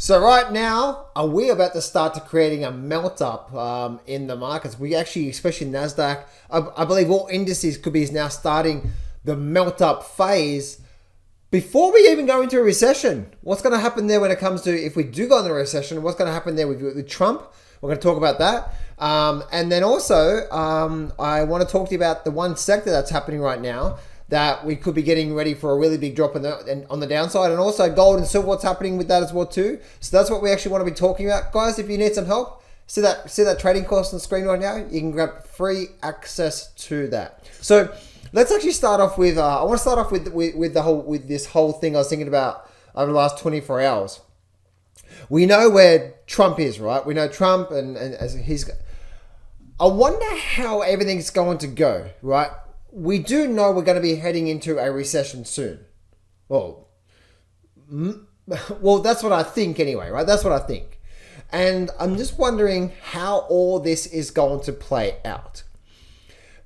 So right now, are we about to start to creating a melt up in the markets? We actually, especially Nasdaq, I believe all indices could be now starting the melt up phase before we even go into a recession. What's going to happen there when it comes to, if we do go into a recession, what's going to happen there with Trump? We're going to talk about that. And then also, I want to talk to you about the one sector that's happening right now that we could be getting ready for a really big drop on the downside, and also gold and silver, what's happening with that as well too. So that's what we actually want to be talking about. Guys, if you need some help, see that trading course on the screen right now, you can grab free access to that. So let's actually start off with, I want to start off with this whole thing I was thinking about over the last 24 hours. We know where Trump is, right? We know Trump and as he's, I wonder how everything's going to go, right? We do know we're going to be heading into a recession soon. Well, that's what I think anyway, right? That's what I think. And I'm just wondering how all this is going to play out.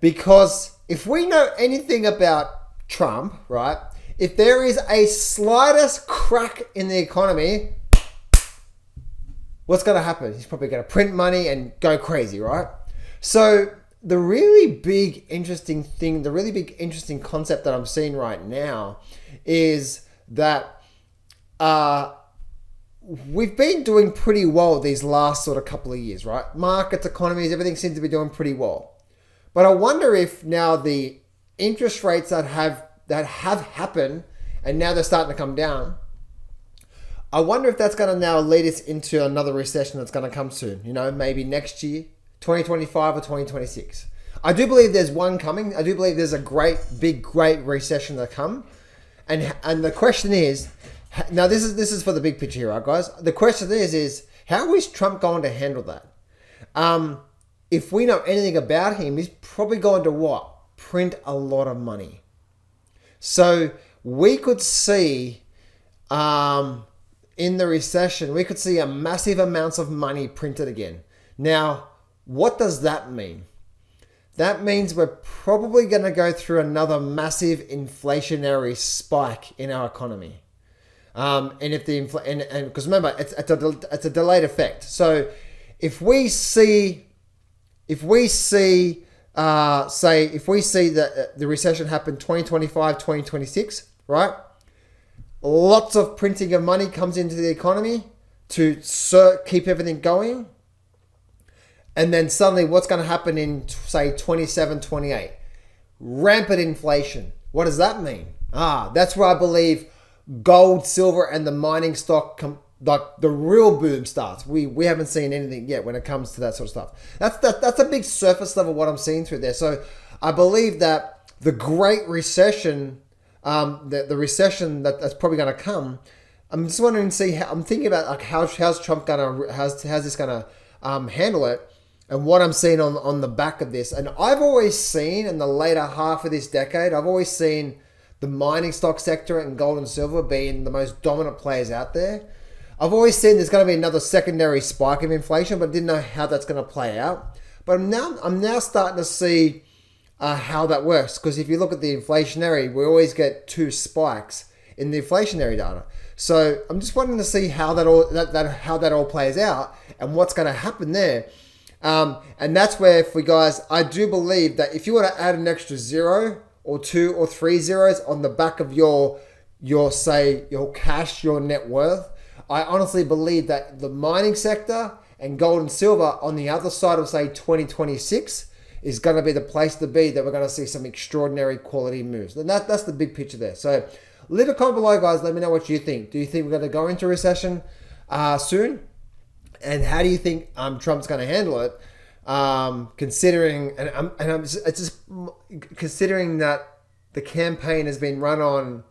Because if we know anything about Trump, right? If there is a slightest crack in the economy, what's going to happen? He's probably going to print money and go crazy, right? So the really big interesting thing, the really big interesting concept that I'm seeing right now is that we've been doing pretty well these last sort of couple of years, right? Markets, economies, everything seems to be doing pretty well. But I wonder if now the interest rates that have happened and now they're starting to come down, I wonder if that's going to now lead us into another recession that's going to come soon. You know, maybe next year, 2025 or 2026. I do believe there's one coming. I do believe there's a great recession to come. And the question is, now this is for the big picture here, right, guys? The question is how is Trump going to handle that? If we know anything about him, he's probably going to what? Print a lot of money. So we could see in the recession, we could see a massive amounts of money printed again. Now, what does that mean? That means we're probably going to go through another massive inflationary spike in our economy. And if the because remember, it's a delayed effect. So if we see that the recession happen 2025, 2026, right? Lots of printing of money comes into the economy to keep everything going. And then suddenly what's going to happen in, say, 27, 28? Rampant inflation. What does that mean? That's where I believe gold, silver, and the mining stock, like the real boom starts. We haven't seen anything yet when it comes to that sort of stuff. That's a big surface level what I'm seeing through there. So I believe that the Great Recession, the recession that's probably going to come, I'm just wondering, I'm thinking about like how's Trump going to, how's this going to handle it? And what I'm seeing on the back of this. And I've always seen in the later half of this decade, I've always seen the mining stock sector and gold and silver being the most dominant players out there. I've always seen there's going to be another secondary spike of inflation, but I didn't know how that's going to play out. But I'm now starting to see how that works. Because if you look at the inflationary, we always get two spikes in the inflationary data. So I'm just wanting to see how that all plays out and what's going to happen there. And that's where, for guys, I do believe that if you want to add an extra 0 or 2 or 3 zeros on the back of your cash, your net worth, I honestly believe that the mining sector and gold and silver on the other side of, say, 2026 is going to be the place to be, that we're going to see some extraordinary quality moves. And that's the big picture there. So leave a comment below, guys. Let me know what you think. Do you think we're going to go into recession soon? And how do you think Trump's going to handle it? Considering considering that the campaign has been run on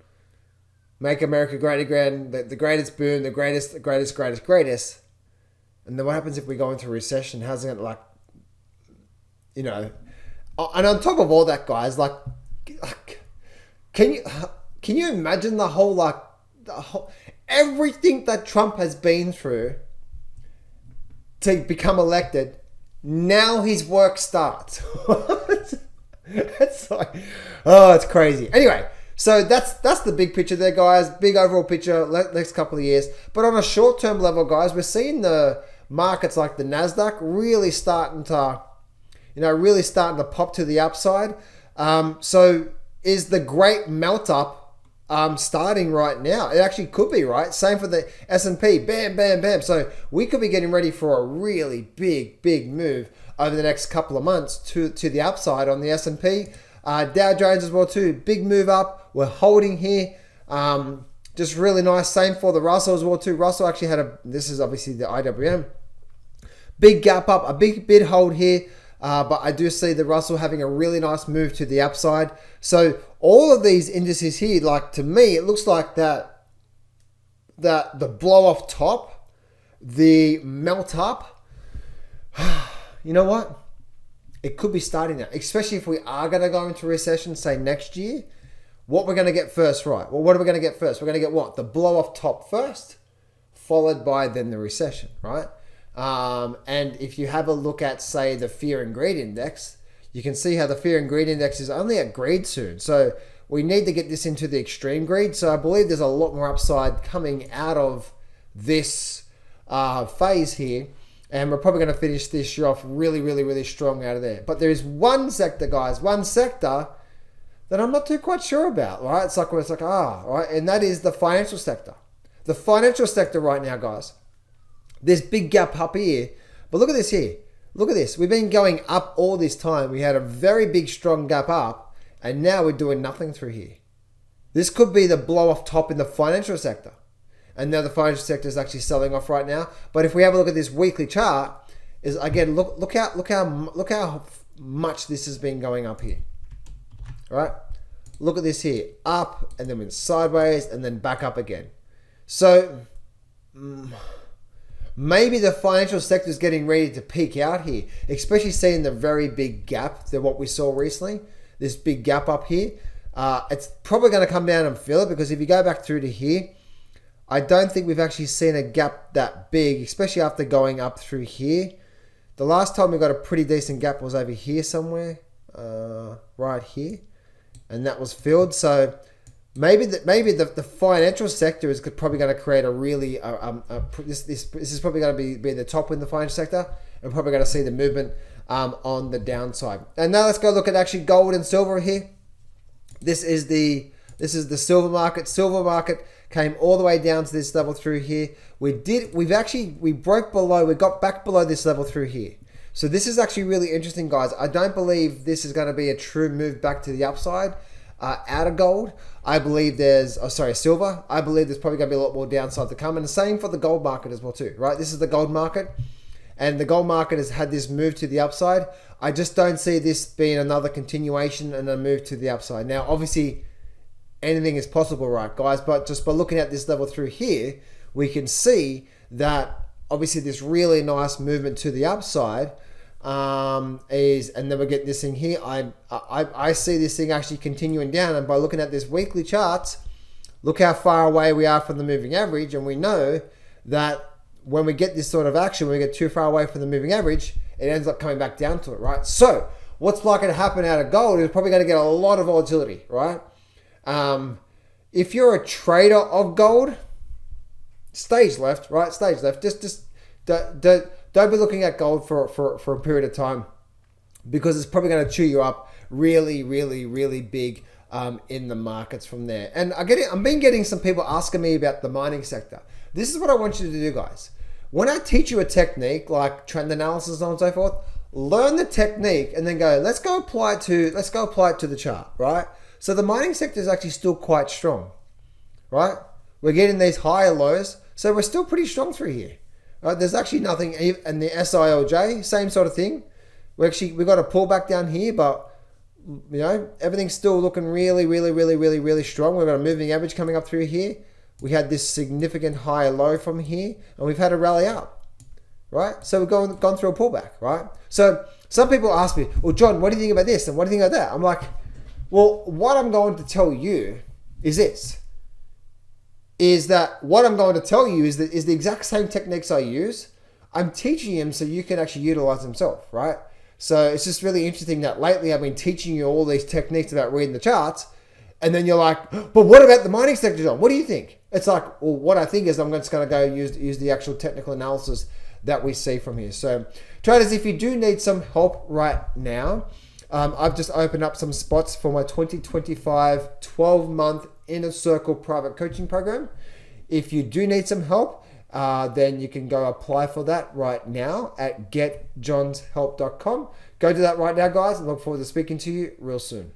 "Make America Great Again," the greatest boom, the greatest. And then what happens if we go into a recession? How's it like? You know, and on top of all that, guys, like can you imagine the whole everything that Trump has been through to become elected? Now his work starts. It's like, oh, it's crazy. Anyway, So that's the big picture there, guys. Big overall picture, next couple of years. But on a short-term level, guys, we're seeing the markets like the Nasdaq really starting to pop to the upside. So is the great melt up starting right now? It actually could be, right? Same for the S&P. Bam, bam, bam. So we could be getting ready for a really big move over the next couple of months to the upside on the S&P. Dow Jones as well too. Big move up. We're holding here. Just really nice. Same for the Russell as well too. Russell actually had this is obviously the IWM. Big gap up, a big bid hold here. But I do see the Russell having a really nice move to the upside. So all of these indices here, like to me, it looks like that the blow off top, the melt up, you know what? It could be starting now, especially if we are going to go into recession, say next year. What we're going to get first, right? Well, what are we going to get first? We're going to get what? The blow off top first, followed by then the recession, right? And if you have a look at, say, the fear and greed index, you can see how the fear and greed index is only at greed soon. So we need to get this into the extreme greed. So I believe there's a lot more upside coming out of this phase here. And we're probably going to finish this year off really strong out of there. But there is one sector, guys, that I'm not too quite sure about, right? It's like, right? And that is the financial sector. The financial sector right now, guys. This big gap up here. But look at this here. Look at this. We've been going up all this time. We had a very big, strong gap up. And now we're doing nothing through here. This could be the blow off top in the financial sector. And now the financial sector is actually selling off right now. But if we have a look at this weekly chart, is again, look how much this has been going up here. All right? Look at this here. Up, and then went sideways, and then back up again. So maybe the financial sector is getting ready to peak out here, especially seeing the very big gap that what we saw recently, this big gap up here. It's probably going to come down and fill it, because if you go back through to here, I don't think we've actually seen a gap that big, especially after going up through here. The last time we got a pretty decent gap was over here somewhere, right here, and that was filled. So maybe the financial sector is probably going to create a really this is probably going to be the top in the financial sector, and probably going to see the movement on the downside. And now let's go look at actually gold and silver here. This is the silver market. Silver market came all the way down to this level through here. We broke below, we got back below this level through here. So this is actually really interesting, guys. I don't believe this is going to be a true move back to the upside out of gold. I believe silver. I believe there's probably going to be a lot more downside to come. And the same for the gold market as well too, right? This is the gold market. And the gold market has had this move to the upside. I just don't see this being another continuation and a move to the upside. Now, obviously, anything is possible, right, guys? But just by looking at this level through here, we can see that obviously this really nice movement to the upside and then we're getting this thing here. I see this thing actually continuing down, and by looking at this weekly charts, look how far away we are from the moving average, and we know that when we get this sort of action, when we get too far away from the moving average, it ends up coming back down to it, right? So what's likely to happen out of gold is probably going to get a lot of volatility, right? If you're a trader of gold, stage left, right? Stage left. Just don't be looking at gold for a period of time, because it's probably going to chew you up really big in the markets from there. And I've been getting some people asking me about the mining sector. This is what I want you to do, guys. When I teach you a technique like trend analysis and so on and so forth, learn the technique and then let's go apply it to the chart, right? So the mining sector is actually still quite strong, right? We're getting these higher lows, so we're still pretty strong through here. Right? There's actually nothing, and the SILJ, same sort of thing. We got a pullback down here, but you know, everything's still looking really strong. We've got a moving average coming up through here. We had this significant higher low from here, and we've had a rally up, right? So we've gone through a pullback, right? So some people ask me, well, John, what do you think about this? And what do you think about that? I'm like, well, what I'm going to tell you is this. Is that what I'm going to tell you is the exact same techniques I use. I'm teaching them so you can actually utilize them yourself, right? So it's just really interesting that lately I've been teaching you all these techniques about reading the charts, And then you're like, but what about the mining sector, John? What do you think? It's like, well, what I think is I'm just going to go use the actual technical analysis that we see from here. So traders, if you do need some help right now, I've just opened up some spots for my 2025 12-month Inner Circle private coaching program. If you do need some help, then you can go apply for that right now at getjohnshelp.com. Go do that right now, guys. I look forward to speaking to you real soon.